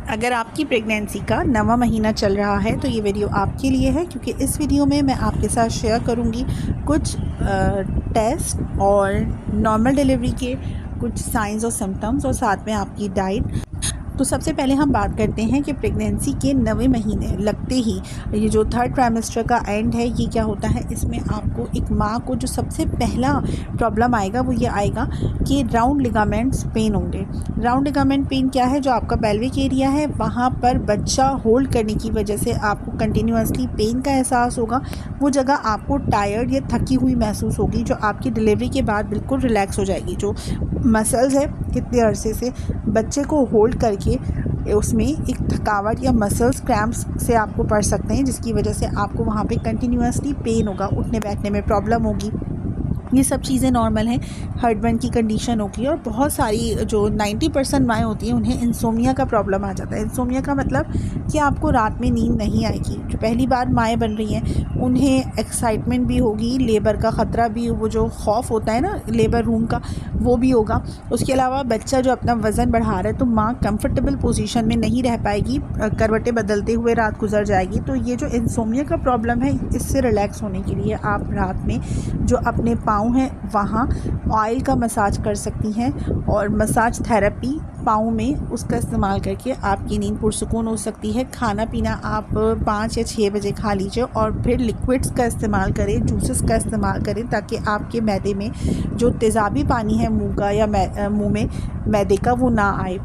अगर आपकी प्रेगनेंसी का 9वां महीना चल रहा है तो ये वीडियो आपके लिए है, क्योंकि इस वीडियो में मैं आपके साथ शेयर करूँगी कुछ टेस्ट और नॉर्मल डिलीवरी के कुछ साइंस और सिम्टम्स और साथ में आपकी डाइट। तो सबसे पहले हम बात करते हैं कि प्रेगनेंसी के 9वें महीने लगते ही ये जो थर्ड ट्राइमेस्टर का एंड है, ये क्या होता है, इसमें आपको एक माँ को जो सबसे पहला प्रॉब्लम आएगा वो ये आएगा कि राउंड लिगामेंट्स पेन होंगे। राउंड लिगामेंट पेन क्या है? जो आपका पेल्विक एरिया है वहाँ पर बच्चा होल्ड करने की वजह से आपको कंटिन्यूसली पेन का एहसास होगा। वो जगह आपको टायर्ड या थकी हुई महसूस होगी, जो आपकी डिलीवरी के बाद बिल्कुल रिलैक्स हो जाएगी। जो मसल्स है इतने अरसे से बच्चे को होल्ड करके उसमें एक थकावट या मसल्स क्रैम्प्स से आपको पड़ सकते हैं, जिसकी वजह से आपको वहाँ पे कंटिन्यूसली पेन होगा, उठने बैठने में प्रॉब्लम होगी। ये सब चीज़ें नॉर्मल हैं। हर्टबर्न की कंडीशन होगी और बहुत सारी जो 90% माएँ होती हैं उन्हें इंसोमिया का प्रॉब्लम आ जाता है। इंसोमिया का मतलब कि आपको रात में नींद नहीं आएगी। जो पहली बार माएँ बन रही हैं उन्हें एक्साइटमेंट भी होगी, लेबर का ख़तरा भी, वो जो खौफ होता है ना लेबर रूम का, वो भी होगा। उसके अलावा बच्चा जो अपना वज़न बढ़ा रहा है तो माँ कंफर्टेबल पोजीशन में नहीं रह पाएगी, करवटें बदलते हुए रात गुजर जाएगी। तो ये जो इंसोमिया का प्रॉब्लम है, इससे रिलैक्स होने के लिए आप रात में जो अपने पाँव हैं वहाँ ऑयल का मसाज कर सकती हैं, और मसाज थेरेपी पाँव में उसका इस्तेमाल करके आपकी नींद पुरसुकून हो सकती है। खाना पीना आप 5 या 6 बजे खा लीजिए और फिर लिक्विड्स का इस्तेमाल करें, जूसेस का इस्तेमाल करें, ताकि आपके मैदे में जो तेज़ाबी पानी है मुँह का या मुँह में मैदे का, वो ना आए।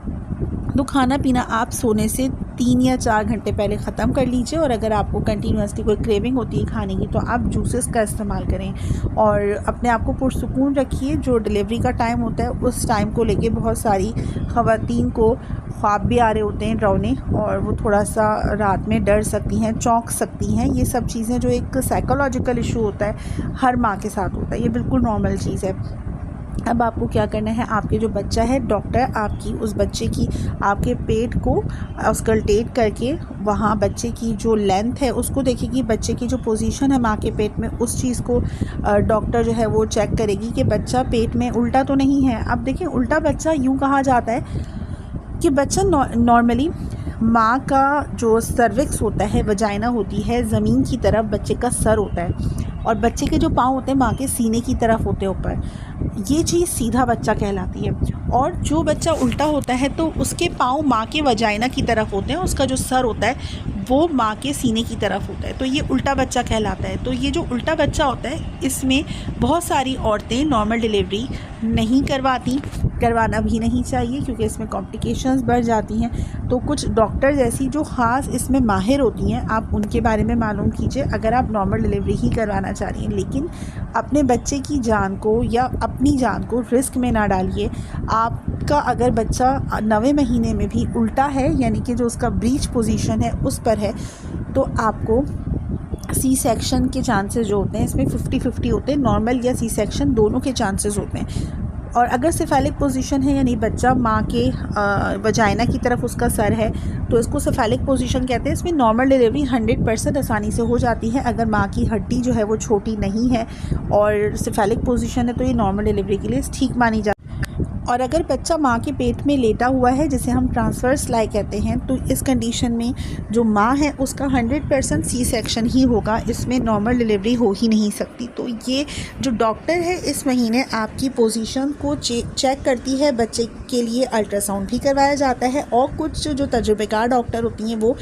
तो खाना पीना आप सोने से 3 या 4 घंटे पहले ख़त्म कर लीजिए, और अगर आपको कंटिन्यूसली कोई क्रेविंग होती है खाने की तो आप जूसेस का इस्तेमाल करें और अपने आप को पुरसुकून रखिए। जो डिलीवरी का टाइम होता है उस टाइम को लेके बहुत सारी ख़वातीन को ख्वाब भी आ रहे होते हैं डरावने, और वो थोड़ा सा रात में डर सकती हैं, चौंक सकती हैं। ये सब चीज़ें जो एक साइकोलॉजिकल इशू होता है हर माँ के साथ होता है, ये बिल्कुल नॉर्मल चीज़ है। अब आपको क्या करना है, आपके जो बच्चा है, डॉक्टर आपकी उस बच्चे की आपके पेट को ऑस्कल्टेट करके वहाँ बच्चे की जो लेंथ है उसको देखेगी, बच्चे की जो पोजीशन है माँ के पेट में, उस चीज़ को डॉक्टर जो है वो चेक करेगी कि बच्चा पेट में उल्टा तो नहीं है। अब देखिए, उल्टा बच्चा यूँ कहा जाता है कि बच्चा नॉर्मली माँ का जो सर्विक्स होता है, वजाइना होती है, ज़मीन की तरफ बच्चे का सर होता है, और बच्चे के जो पाँव होते हैं माँ के सीने की तरफ होते हैं ऊपर। ये चीज़ सीधा बच्चा कहलाती है। और जो बच्चा उल्टा होता है तो उसके पाँव माँ के वजाइना की तरफ होते हैं, उसका जो सर होता है वो माँ के सीने की तरफ होता है, तो ये उल्टा बच्चा कहलाता है। तो ये जो उल्टा बच्चा होता है, इसमें बहुत सारी औरतें नॉर्मल डिलीवरी नहीं करवाती, करवाना भी नहीं चाहिए, क्योंकि इसमें कॉम्प्लिकेशंस बढ़ जाती हैं। तो कुछ डॉक्टर जैसी जो ख़ास इसमें माहिर होती हैं, आप उनके बारे में मालूम कीजिए अगर आप नॉर्मल डिलीवरी ही करवाना चाह रही हैं। लेकिन अपने बच्चे की जान को या अपनी जान को रिस्क में ना डालिए। आपका अगर बच्चा 9वें महीने में भी उल्टा है, यानी कि जो उसका ब्रीच पोजीशन है उस पर है, तो आपको सी सेक्शन के चांसेस जो होते हैं इसमें 50-50 होते हैं, नॉर्मल या सी सेक्शन दोनों के चांसेस होते हैं। और अगर सेफेलिक पोजीशन है, यानी बच्चा माँ के वजाइना की तरफ उसका सर है, तो इसको सेफेलिक पोजीशन कहते हैं। इसमें नॉर्मल डिलीवरी 100% आसानी से हो जाती है अगर माँ की हड्डी जो है वो छोटी नहीं है और सेफेलिक पोजीशन है, तो ये नॉर्मल डिलीवरी के लिए ठीक मानी जाती है। और अगर बच्चा माँ के पेट में लेटा हुआ है, जिसे हम ट्रांसवर्स लाई कहते हैं, तो इस कंडीशन में जो माँ है उसका 100% सी सेक्शन ही होगा, इसमें नॉर्मल डिलीवरी हो ही नहीं सकती। तो ये जो डॉक्टर है इस महीने आपकी पोजीशन को चेक करती है। बच्चे के लिए अल्ट्रासाउंड भी करवाया जाता है, और कुछ जो तजुर्बेकार डॉक्टर होती हैं वो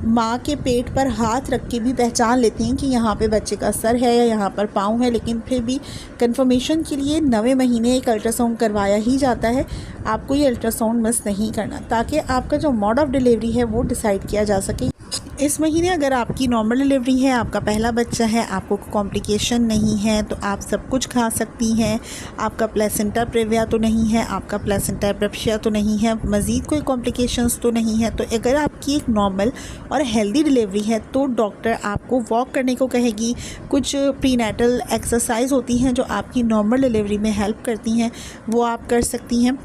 माँ के पेट पर हाथ रख के भी पहचान लेते हैं कि यहाँ पे बच्चे का सर है या यहाँ पर पाँव है। लेकिन फिर भी कंफर्मेशन के लिए 9वें महीने एक अल्ट्रासाउंड करवाया ही जाता है। आपको ये अल्ट्रासाउंड मिस नहीं करना, ताकि आपका जो मोड ऑफ डिलीवरी है वो डिसाइड किया जा सके। इस महीने अगर आपकी नॉर्मल डिलीवरी है, आपका पहला बच्चा है, आपको कॉम्प्लिकेशन नहीं है, तो आप सब कुछ खा सकती हैं। आपका प्लेसेंटा प्रेविया तो नहीं है, आपका प्लेसेंटा एब्रप्शिया तो नहीं है, मज़ीद कोई कॉम्प्लिकेशंस तो नहीं है। तो अगर आपकी एक नॉर्मल और हेल्दी डिलीवरी है तो डॉक्टर आपको वॉक करने को कहेगी। कुछ प्रीनेटल एक्सरसाइज होती हैं जो आपकी नॉर्मल डिलीवरी में हेल्प करती हैं, वो आप कर सकती हैं।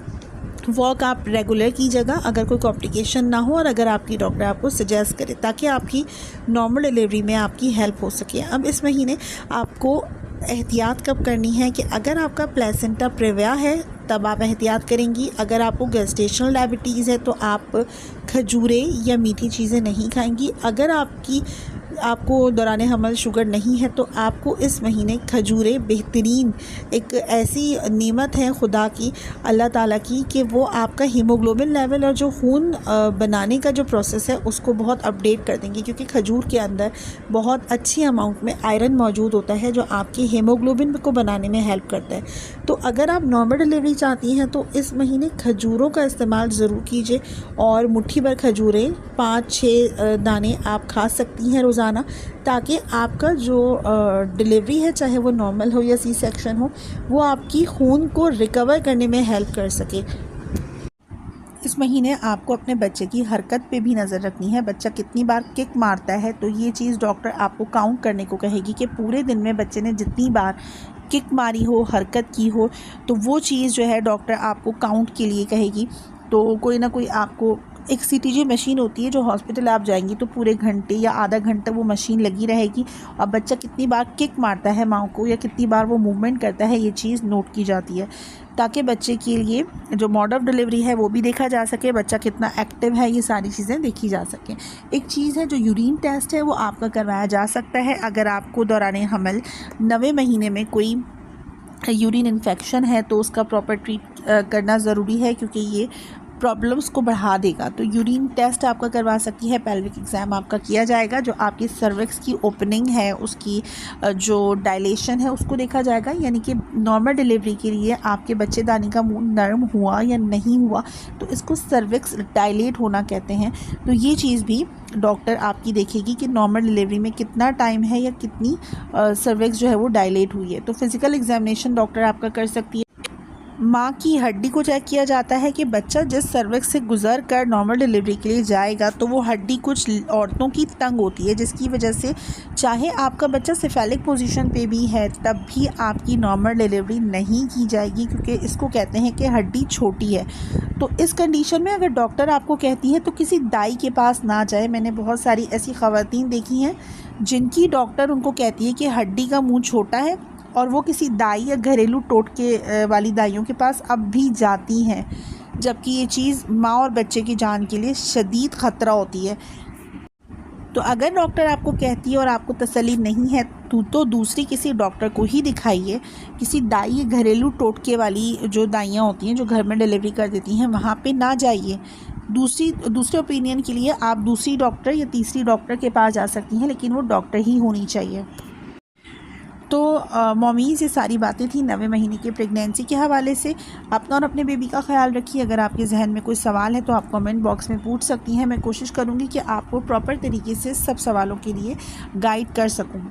वॉक आप रेगुलर कीजिएगा अगर कोई कॉम्प्लिकेशन ना हो, और अगर आपकी डॉक्टर आपको सजेस्ट करे, ताकि आपकी नॉर्मल डिलीवरी में आपकी हेल्प हो सके। अब इस महीने आपको एहतियात कब करनी है कि अगर आपका प्लेसेंटा प्रेविया है तब आप एहतियात करेंगी। अगर आपको गेस्टेशनल डायबिटीज़ है तो आप खजूरें या मीठी चीज़ें नहीं खाएंगी। अगर आपको दौरान हमल शुगर नहीं है तो आपको इस महीने खजूरें बेहतरीन एक ऐसी नेमत है खुदा की, अल्लाह ताला की, कि वो आपका हीमोग्लोबिन लेवल और जो खून बनाने का जो प्रोसेस है उसको बहुत अपडेट कर देंगे, क्योंकि खजूर के अंदर बहुत अच्छी अमाउंट में आयरन मौजूद होता है जो आपके हीमोग्लोबिन को बनाने में हेल्प करता है। तो अगर आप नॉर्मल डिलीवरी चाहती हैं तो इस महीने खजूरों का इस्तेमाल ज़रूर कीजिए और मुट्ठी भर खजूरें 5-6 दाने आप खा सकती हैं रोज़ाना, ताकि आपका जो डिलीवरी है, चाहे वो नॉर्मल हो या सी सेक्शन हो, वो आपकी खून को रिकवर करने में हेल्प कर सके। इस महीने आपको अपने बच्चे की हरकत पे भी नज़र रखनी है। बच्चा कितनी बार किक मारता है, तो ये चीज़ डॉक्टर आपको काउंट करने को कहेगी कि पूरे दिन में बच्चे ने जितनी बार किक मारी हो, हरकत की हो, तो वो चीज़ जो है डॉक्टर आपको काउंट के लिए कहेगी। तो कोई ना कोई आपको एक CTG मशीन होती है जो हॉस्पिटल आप जाएंगी तो पूरे घंटे या आधा घंटा वो मशीन लगी रहेगी और बच्चा कितनी बार किक मारता है माँ को या कितनी बार वो मूवमेंट करता है, ये चीज़ नोट की जाती है, ताकि बच्चे के लिए जो मोड ऑफ डिलीवरी है वो भी देखा जा सके, बच्चा कितना एक्टिव है, ये सारी चीज़ें देखी जा सकें। एक चीज़ है जो यूरिन टेस्ट है वो आपका करवाया जा सकता है। अगर आपको दौरान हमल 9वें महीने में कोई यूरिन इन्फेक्शन है तो उसका प्रॉपर ट्रीट करना ज़रूरी है, क्योंकि ये प्रॉब्लम्स को बढ़ा देगा। तो यूरिन टेस्ट आपका करवा सकती है, पेल्विक एग्ज़ाम आपका किया जाएगा, जो आपकी सर्विक्स की ओपनिंग है उसकी जो डायलेशन है उसको देखा जाएगा, यानी कि नॉर्मल डिलीवरी के लिए आपके बच्चेदानी का मुंह नरम हुआ या नहीं हुआ, तो इसको सर्विक्स डायलेट होना कहते हैं। तो ये चीज़ भी डॉक्टर आपकी देखेगी कि नॉर्मल डिलीवरी में कितना टाइम है या कितनी सर्विक्स जो है वो डायलेट हुई है। तो फिज़िकल एग्जामिनेशन डॉक्टर आपका कर सकती है। माँ की हड्डी को चेक किया जाता है कि बच्चा जिस सर्विक्स से गुजर कर नॉर्मल डिलीवरी के लिए जाएगा तो वो हड्डी कुछ औरतों की तंग होती है, जिसकी वजह से चाहे आपका बच्चा सिफेलिक पोजीशन पे भी है तब भी आपकी नॉर्मल डिलीवरी नहीं की जाएगी, क्योंकि इसको कहते हैं कि हड्डी छोटी है। तो इस कंडीशन में अगर डॉक्टर आपको कहती है तो किसी दाई के पास ना जाए। मैंने बहुत सारी ऐसी ख़वातीन देखी हैं जिनकी डॉक्टर उनको कहती है कि हड्डी का मुँह छोटा है और वो किसी दाई या घरेलू टोटके वाली दाइयों के पास अब भी जाती हैं, जबकि ये चीज़ माँ और बच्चे की जान के लिए शदीद ख़तरा होती है। तो अगर डॉक्टर आपको कहती है और आपको तसल्ली नहीं है तो दूसरी किसी डॉक्टर को ही दिखाइए। किसी दाई या घरेलू टोटके वाली जो दाइयाँ होती हैं जो घर में डिलीवरी कर देती हैं, वहाँ पे ना जाइए। दूसरे ओपिनियन के लिए आप दूसरी डॉक्टर या तीसरी डॉक्टर के पास जा सकती हैं, लेकिन वो डॉक्टर ही होनी चाहिए। तो मॉमीज़, ये सारी बातें थी 9वें महीने के प्रेगनेंसी के हवाले से। अपना और अपने बेबी का ख्याल रखिए। अगर आपके जहन में कोई सवाल है तो आप कमेंट बॉक्स में पूछ सकती हैं। मैं कोशिश करूँगी कि आपको प्रॉपर तरीके से सब सवालों के लिए गाइड कर सकूँ।